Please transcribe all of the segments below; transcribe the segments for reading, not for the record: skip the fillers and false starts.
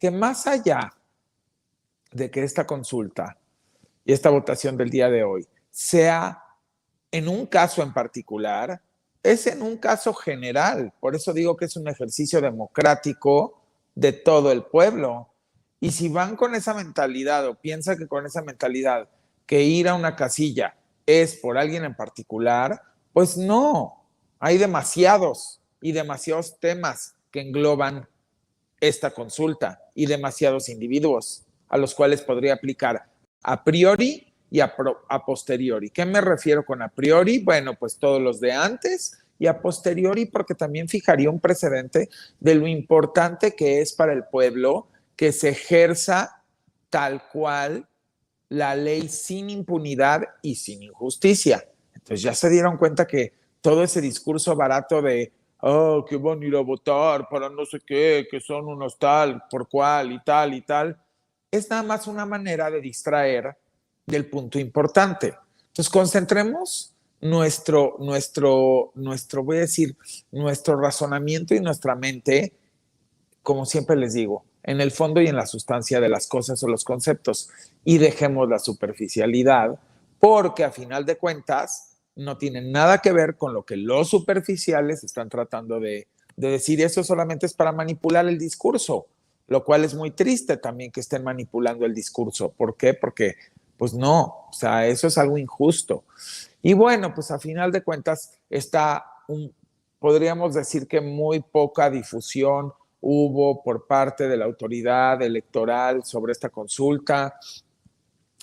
que más allá de que esta consulta y esta votación del día de hoy sea en un caso en particular, es en un caso general. Por eso digo que es un ejercicio democrático de todo el pueblo. Y si van con esa mentalidad o piensan que con esa mentalidad que ir a una casilla es por alguien en particular, pues no. Hay demasiados y demasiados temas que engloban esta consulta y demasiados individuos a los cuales podría aplicar a priori y a posteriori. ¿Qué me refiero con a priori? Bueno, pues todos los de antes, y a posteriori porque también fijaría un precedente de lo importante que es para el pueblo que se ejerza tal cual la ley sin impunidad y sin injusticia. Entonces ya se dieron cuenta que todo ese discurso barato de oh, que van a ir a votar para no sé qué, que son unos tal, por cual y tal, es nada más una manera de distraer del punto importante. Entonces concentremos voy a decir, nuestro razonamiento y nuestra mente, como siempre les digo, en el fondo y en la sustancia de las cosas o los conceptos, y dejemos la superficialidad, porque a final de cuentas no tienen nada que ver con lo que los superficiales están tratando de decir. Eso solamente es para manipular el discurso, lo cual es muy triste también que estén manipulando el discurso. ¿Por qué? Porque pues no, o sea, eso es algo injusto. Y bueno, pues a final de cuentas podríamos decir que muy poca difusión hubo por parte de la autoridad electoral sobre esta consulta.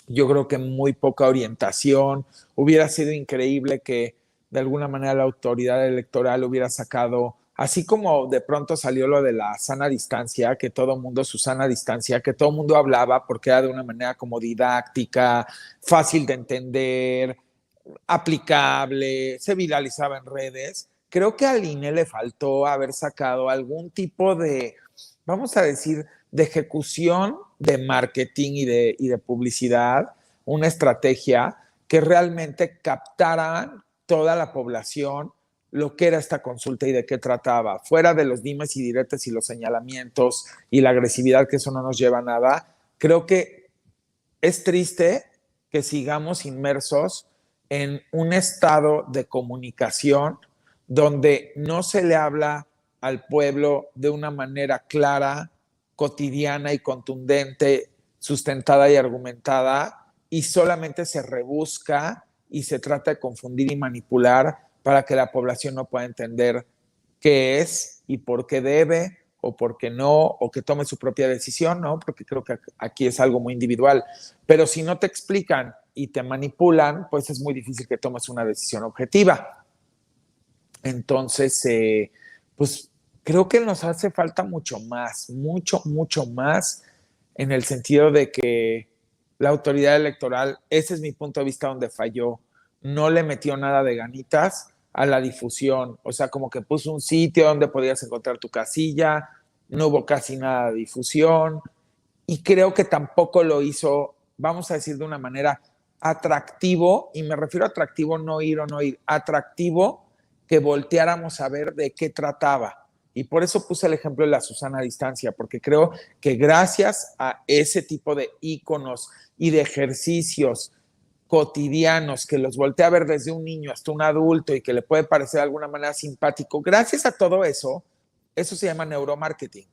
Yo creo que muy poca orientación. Hubiera sido increíble que de alguna manera la autoridad electoral hubiera sacado, así como de pronto salió lo de la sana distancia, que todo mundo, su sana distancia, que todo mundo hablaba porque era de una manera como didáctica, fácil de entender, aplicable, se viralizaba en redes. Creo que al INE le faltó haber sacado algún tipo de, vamos a decir, de ejecución de marketing y de publicidad, una estrategia que realmente captara toda la población lo que era esta consulta y de qué trataba, fuera de los dimes y diretes y los señalamientos y la agresividad, que eso no nos lleva a nada. Creo que es triste que sigamos inmersos en un estado de comunicación donde no se le habla al pueblo de una manera clara, cotidiana y contundente, sustentada y argumentada, y solamente se rebusca y se trata de confundir y manipular para que la población no pueda entender qué es y por qué debe o por qué no, o que tome su propia decisión, ¿no? Porque creo que aquí es algo muy individual. Pero si no te explican y te manipulan, pues es muy difícil que tomes una decisión objetiva. Entonces, pues creo que nos hace falta mucho más, mucho más, en el sentido de que la autoridad electoral, ese es mi punto de vista donde falló, no le metió nada de ganitas a la difusión, o sea, como que puso un sitio donde podías encontrar tu casilla, no hubo casi nada de difusión, y creo que tampoco lo hizo, vamos a decir de una manera atractivo, y me refiero a atractivo, no ir o no ir, atractivo que volteáramos a ver de qué trataba. Y por eso puse el ejemplo de la Susana a distancia, porque creo que gracias a ese tipo de íconos y de ejercicios cotidianos que los voltea a ver desde un niño hasta un adulto y que le puede parecer de alguna manera simpático, gracias a todo eso, eso se llama neuromarketing.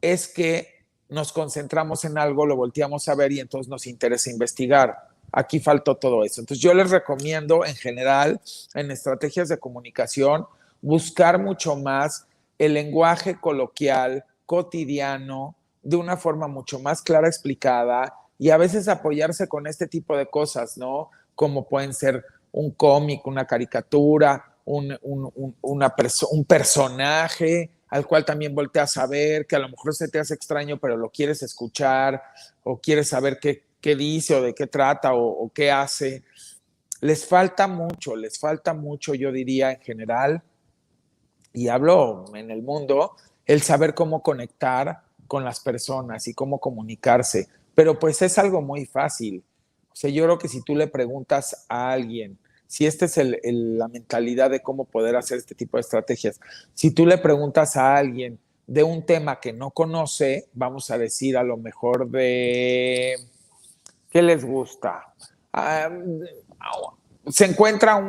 Es que nos concentramos en algo, lo volteamos a ver y entonces nos interesa investigar. Aquí faltó todo eso. Entonces yo les recomiendo en general, en estrategias de comunicación, buscar mucho más el lenguaje coloquial, cotidiano, de una forma mucho más clara, explicada, y a veces apoyarse con este tipo de cosas, ¿no? Como pueden ser un cómic, una caricatura, un personaje al cual también volteas a ver, que a lo mejor se te hace extraño, pero lo quieres escuchar, o quieres saber qué dice, o de qué trata, o qué hace. Les falta mucho, yo diría, en general, y hablo en el mundo, el saber cómo conectar con las personas y cómo comunicarse. Pero pues es algo muy fácil. O sea, yo creo que si tú le preguntas a alguien, si esta es la mentalidad de cómo poder hacer este tipo de estrategias, si tú le preguntas a alguien de un tema que no conoce, vamos a decir a lo mejor de, ¿qué les gusta? Ah, se encuentra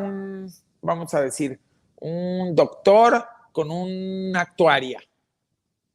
vamos a decir, un doctor con una actuaria.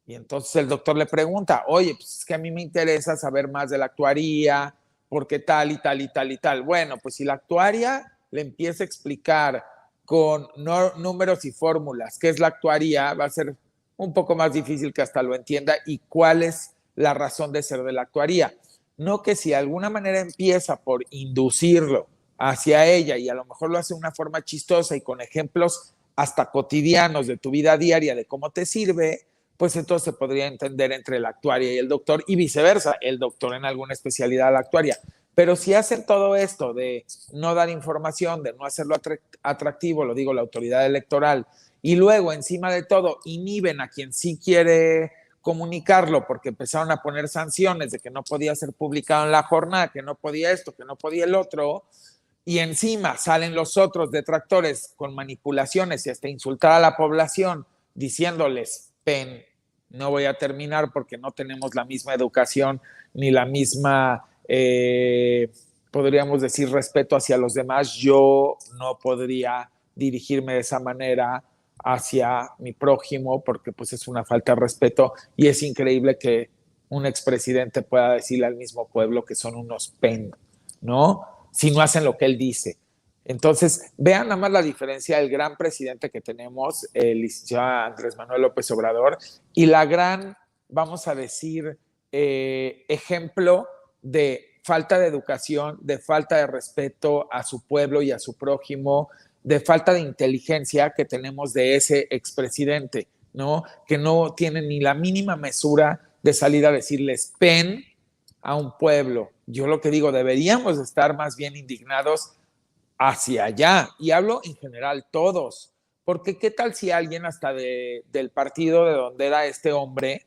Y entonces el doctor le pregunta, oye, pues es que a mí me interesa saber más de la actuaría, porque tal y tal y tal y tal. Bueno, pues si la actuaria le empieza a explicar con números y fórmulas qué es la actuaría, va a ser un poco más difícil que hasta lo entienda y cuál es la razón de ser de la actuaría. No que si de alguna manera empieza por inducirlo hacia ella y a lo mejor lo hace de una forma chistosa y con ejemplos hasta cotidianos de tu vida diaria de cómo te sirve, pues entonces se podría entender entre la actuaria y el doctor y viceversa, el doctor en alguna especialidad, la actuaria. Pero si hacen todo esto de no dar información, de no hacerlo atractivo, lo digo la autoridad electoral, y luego encima de todo inhiben a quien sí quiere comunicarlo porque empezaron a poner sanciones de que no podía ser publicado en la jornada, que no podía esto, que no podía el otro, y encima salen los otros detractores con manipulaciones y hasta insultar a la población diciéndoles, no voy a terminar porque no tenemos la misma educación ni la misma, podríamos decir, respeto hacia los demás, yo no podría dirigirme de esa manera hacia mi prójimo porque pues es una falta de respeto y es increíble que un expresidente pueda decirle al mismo pueblo que son unos ¿no? Si no hacen lo que él dice. Entonces, vean nada más la diferencia del gran presidente que tenemos, el licenciado Andrés Manuel López Obrador, y la gran, vamos a decir, ejemplo de falta de educación, de falta de respeto a su pueblo y a su prójimo, de falta de inteligencia que tenemos de ese expresidente, ¿no? Que no tiene ni la mínima mesura de salir a decirles a un pueblo. Yo lo que digo, deberíamos estar más bien indignados hacia allá. Y hablo en general todos. Porque qué tal si alguien hasta del partido de donde era este hombre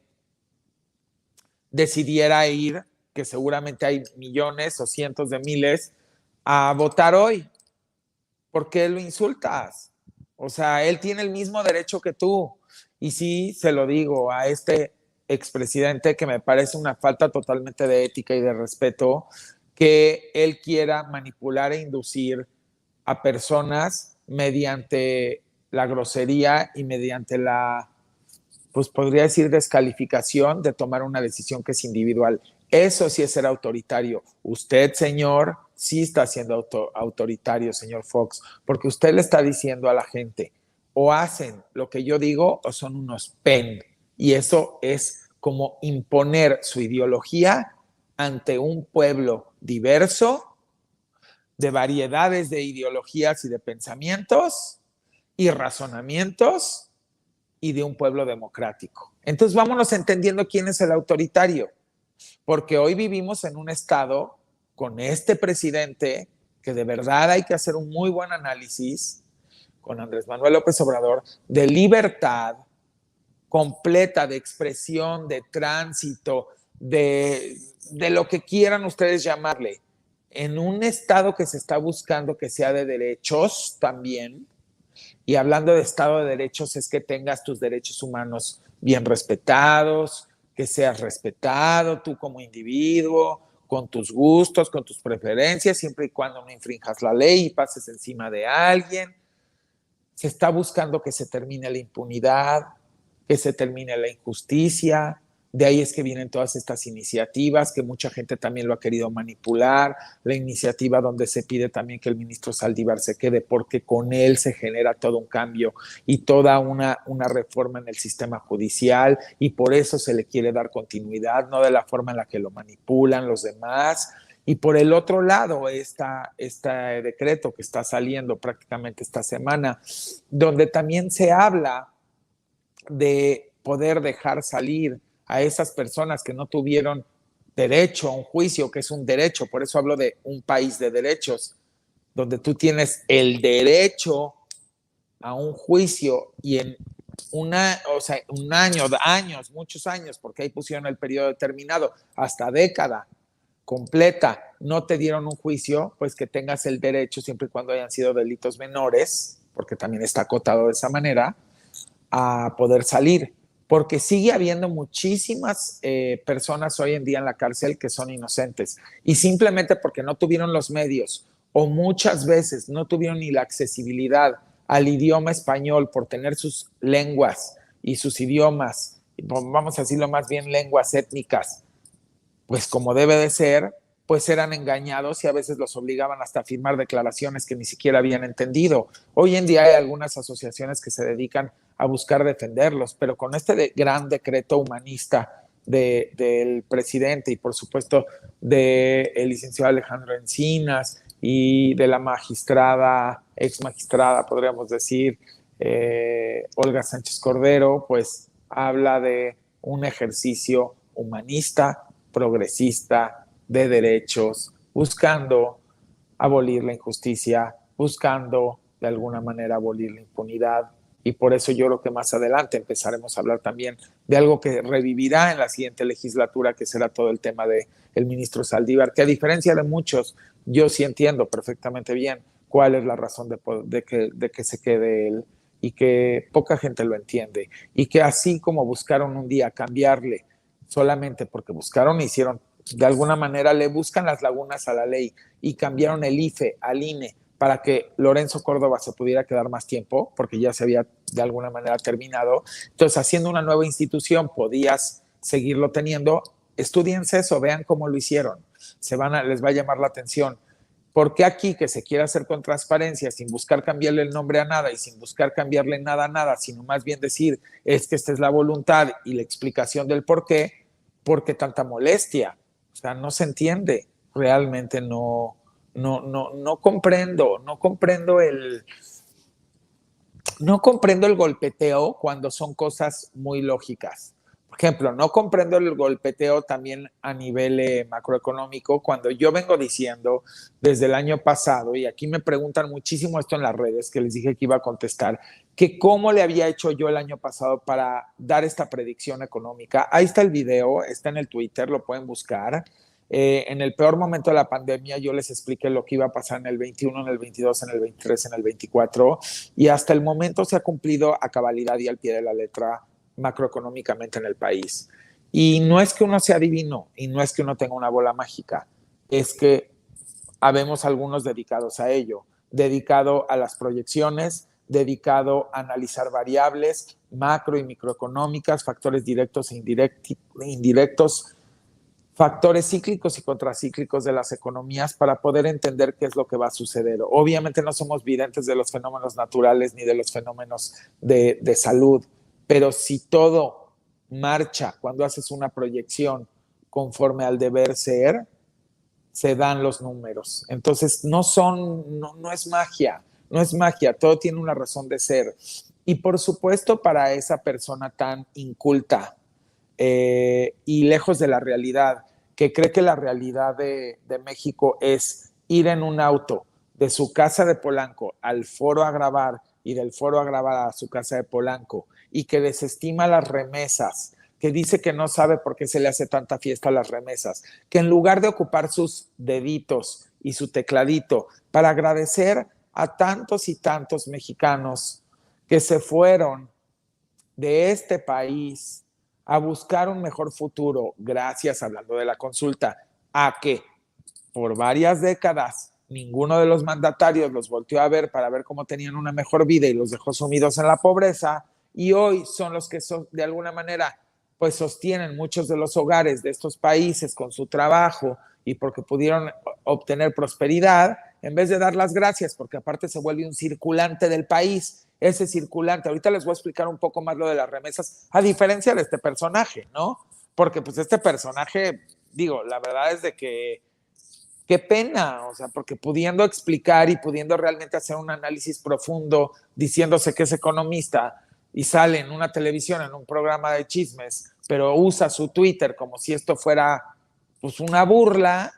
decidiera ir, que seguramente hay millones o cientos de miles, a votar hoy. ¿Por qué lo insultas? O sea, él tiene el mismo derecho que tú. Y sí, se lo digo a este expresidente que me parece una falta totalmente de ética y de respeto que él quiera manipular e inducir a personas mediante la grosería y mediante la, pues podría decir, descalificación de tomar una decisión que es individual. Eso sí es ser autoritario. Usted, señor, sí está siendo autoritario, señor Fox, porque usted le está diciendo a la gente, o hacen lo que yo digo o son unos Y eso es como imponer su ideología ante un pueblo diverso, de variedades de ideologías y de pensamientos y razonamientos y de un pueblo democrático. Entonces vámonos entendiendo quién es el autoritario, porque hoy vivimos en un estado con este presidente que de verdad hay que hacer un muy buen análisis con Andrés Manuel López Obrador de libertad completa, de expresión, de tránsito, de lo que quieran ustedes llamarle, en un estado que se está buscando que sea de derechos también. Y hablando de Estado de Derechos, es que tengas tus derechos humanos bien respetados, que seas respetado tú como individuo, con tus gustos, con tus preferencias, siempre y cuando no infrinjas la ley y pases encima de alguien. Se está buscando que se termine la impunidad, que se termine la injusticia. De ahí es que vienen todas estas iniciativas que mucha gente también lo ha querido manipular. La iniciativa donde se pide también que el ministro Saldívar se quede porque con él se genera todo un cambio y toda una reforma en el sistema judicial y por eso se le quiere dar continuidad, no de la forma en la que lo manipulan los demás. Y por el otro lado, este decreto que está saliendo prácticamente esta semana, donde también se habla de poder dejar salir a esas personas que no tuvieron derecho a un juicio, que es un derecho, por eso hablo de un país de derechos, donde tú tienes el derecho a un juicio y en un año, años, muchos años, porque ahí pusieron el periodo determinado, hasta década completa, no te dieron un juicio, pues que tengas el derecho, siempre y cuando hayan sido delitos menores, porque también está acotado de esa manera, a poder salir. porque sigue habiendo muchísimas personas hoy en día en la cárcel que son inocentes y simplemente porque no tuvieron los medios o muchas veces no tuvieron ni la accesibilidad al idioma español por tener sus lenguas y sus idiomas, vamos a decirlo más bien lenguas étnicas, pues como debe de ser, pues eran engañados y a veces los obligaban hasta a firmar declaraciones que ni siquiera habían entendido. Hoy en día hay algunas asociaciones que se dedican a buscar defenderlos, pero con este gran decreto humanista del presidente y por supuesto del licenciado Alejandro Encinas y de la magistrada, ex magistrada, podríamos decir, Olga Sánchez Cordero, pues habla de un ejercicio humanista, progresista, de derechos, buscando abolir la injusticia, buscando de alguna manera abolir la impunidad. Y por eso yo creo que más adelante empezaremos a hablar también de algo que revivirá en la siguiente legislatura, que será todo el tema del ministro Saldívar, que a diferencia de muchos, yo sí entiendo perfectamente bien cuál es la razón de que se quede él y que poca gente lo entiende. Y que así como buscaron un día cambiarle solamente porque buscaron e hicieron, de alguna manera le buscan las lagunas a la ley y cambiaron el IFE al INE para que Lorenzo Córdoba se pudiera quedar más tiempo, porque ya se había de alguna manera terminado. Entonces, haciendo una nueva institución, podías seguirlo teniendo. Estudiense eso, vean cómo lo hicieron. Les va a llamar la atención. ¿Por qué aquí que se quiere hacer con transparencia, sin buscar cambiarle el nombre a nada y sin buscar cambiarle nada a nada, sino más bien decir, es que esta es la voluntad y la explicación del por qué tanta molestia? O sea, no se entiende. Realmente no comprendo, no comprendo el golpeteo cuando son cosas muy lógicas. Por ejemplo, no comprendo el golpeteo también a nivel macroeconómico cuando yo vengo diciendo desde el año pasado, y aquí me preguntan muchísimo esto en las redes, que les dije que iba a contestar, que cómo le había hecho yo el año pasado para dar esta predicción económica. Ahí está el video, está en el Twitter, lo pueden buscar. En el peor momento de la pandemia yo les expliqué lo que iba a pasar en el 21, en el 22, en el 23, en el 24 y hasta el momento se ha cumplido a cabalidad y al pie de la letra macroeconómicamente en el país. Y no es que uno sea divino y no es que uno tenga una bola mágica, es que habemos algunos dedicados a ello, dedicado a las proyecciones, dedicado a analizar variables macro y microeconómicas, factores directos e indirectos, factores cíclicos y contracíclicos de las economías para poder entender qué es lo que va a suceder. Obviamente no somos videntes de los fenómenos naturales ni de los fenómenos de salud, pero si todo marcha cuando haces una proyección conforme al deber ser, se dan los números. Entonces no es magia, no es magia, todo tiene una razón de ser. Y por supuesto para esa persona tan inculta, y lejos de la realidad, que cree que la realidad de México es ir en un auto de su casa de Polanco al foro a grabar y del foro a grabar a su casa de Polanco y que desestima las remesas, que dice que no sabe por qué se le hace tanta fiesta a las remesas, que en lugar de ocupar sus deditos y su tecladito para agradecer a tantos y tantos mexicanos que se fueron de este país a buscar un mejor futuro, gracias, hablando de la consulta, a que por varias décadas ninguno de los mandatarios los volteó a ver para ver cómo tenían una mejor vida y los dejó sumidos en la pobreza, y hoy son los que de alguna manera pues sostienen muchos de los hogares de estos países con su trabajo y porque pudieron obtener prosperidad, en vez de dar las gracias, porque aparte se vuelve un circulante del país, ese circulante. Ahorita les voy a explicar un poco más lo de las remesas, a diferencia de este personaje, ¿no? Porque pues este personaje, digo, la verdad es de que qué pena, o sea, porque pudiendo explicar y pudiendo realmente hacer un análisis profundo, diciéndose que es economista y sale en una televisión, en un programa de chismes, pero usa su Twitter como si esto fuera pues una burla,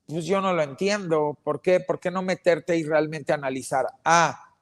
pues yo no lo entiendo. ¿Por qué? ¿Por qué no meterte y realmente analizar?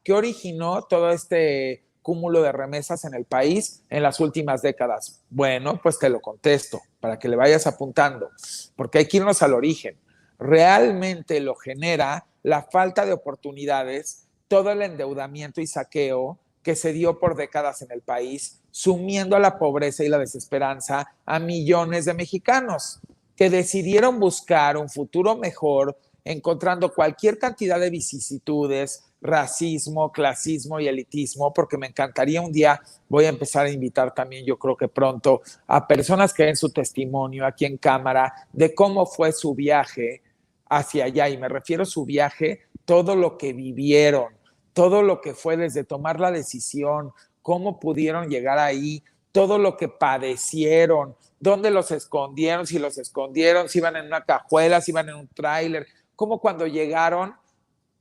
¿Qué originó todo este cúmulo de remesas en el país en las últimas décadas? Bueno, pues te lo contesto para que le vayas apuntando, porque hay que irnos al origen. Realmente lo genera la falta de oportunidades, todo el endeudamiento y saqueo que se dio por décadas en el país, sumiendo a la pobreza y la desesperanza a millones de mexicanos que decidieron buscar un futuro mejor, encontrando cualquier cantidad de vicisitudes, racismo, clasismo y elitismo, porque me encantaría un día, voy a empezar a invitar también, yo creo que pronto, a personas que den su testimonio aquí en cámara de cómo fue su viaje hacia allá, y me refiero a su viaje, todo lo que vivieron, todo lo que fue desde tomar la decisión, cómo pudieron llegar ahí, todo lo que padecieron, dónde los escondieron, si iban en una cajuela, si iban en un tráiler, cómo cuando llegaron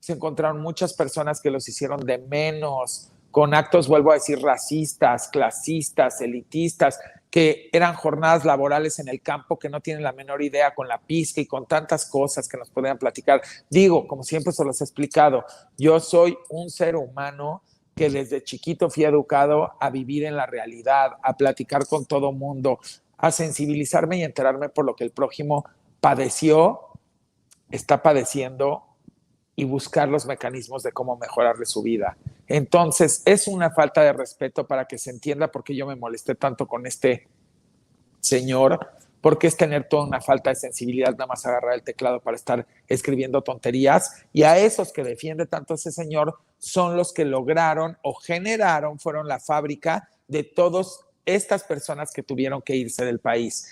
se encontraron muchas personas que los hicieron de menos, con actos, vuelvo a decir, racistas, clasistas, elitistas, que eran jornadas laborales en el campo que no tienen la menor idea, con la pizca y con tantas cosas que nos podrían platicar. Digo, como siempre se los he explicado, yo soy un ser humano que desde chiquito fui educado a vivir en la realidad, a platicar con todo mundo, a sensibilizarme y enterarme por lo que el prójimo padeció, está padeciendo y buscar los mecanismos de cómo mejorarle su vida. Entonces, es una falta de respeto para que se entienda por qué yo me molesté tanto con este señor, porque es tener toda una falta de sensibilidad, nada más agarrar el teclado para estar escribiendo tonterías. Y a esos que defiende tanto ese señor son los que lograron o generaron, fueron la fábrica de todas estas personas que tuvieron que irse del país.